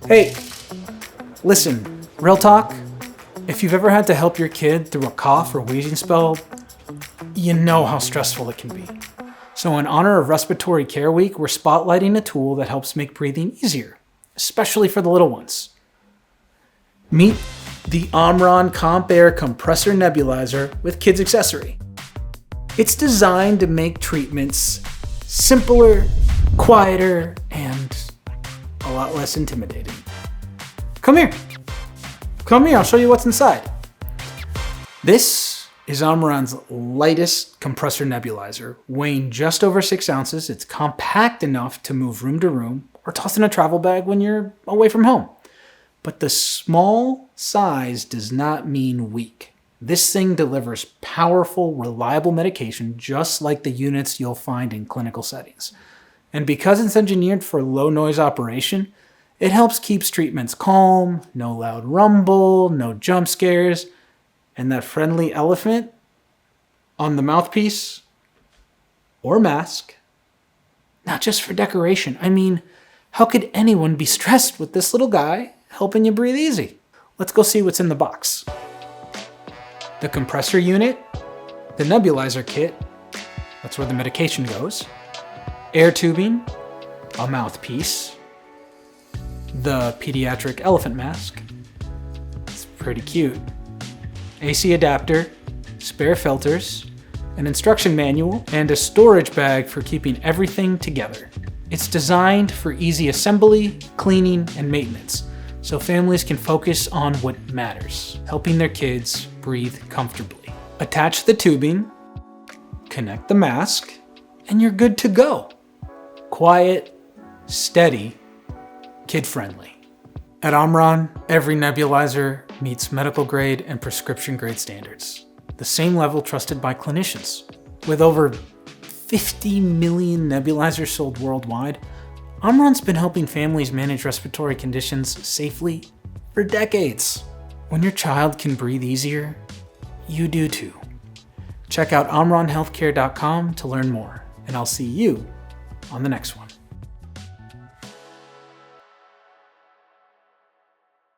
Hey, listen, real talk. If you've ever had to help your kid through a cough or wheezing spell, you know how stressful it can be. So in honor of Respiratory Care Week, we're spotlighting a tool that helps make breathing easier, especially for the little ones. Meet the CompAir Compressor Nebulizer with Kids Accessory. It's designed to make treatments simpler, quieter, and a lot less intimidating. Come here, I'll show you what's inside. This is Omron's lightest compressor nebulizer, weighing just over 6 ounces. It's compact enough to move room to room or toss in a travel bag when you're away from home. But the small size does not mean weak. This thing delivers powerful, reliable medication just like the units you'll find in clinical settings. And because it's engineered for low noise operation, it helps keeps treatments calm, no loud rumble, no jump scares, and that friendly elephant on the mouthpiece or mask, not just for decoration. I mean, how could anyone be stressed with this little guy helping you breathe easy? Let's go see what's in the box. The compressor unit, the nebulizer kit, that's where the medication goes, air tubing, a mouthpiece, the pediatric elephant mask, it's pretty cute, AC adapter, spare filters, an instruction manual, and a storage bag for keeping everything together. It's designed for easy assembly, cleaning, and maintenance, so families can focus on what matters, helping their kids breathe comfortably. Attach the tubing, connect the mask, and you're good to go. Quiet, steady, kid-friendly. At Omron, every nebulizer meets medical grade and prescription grade standards, the same level trusted by clinicians. With over 50 million nebulizers sold worldwide, Omron's been helping families manage respiratory conditions safely for decades. When your child can breathe easier, you do too. Check out OmronHealthcare.com to learn more, and I'll see you on the next one.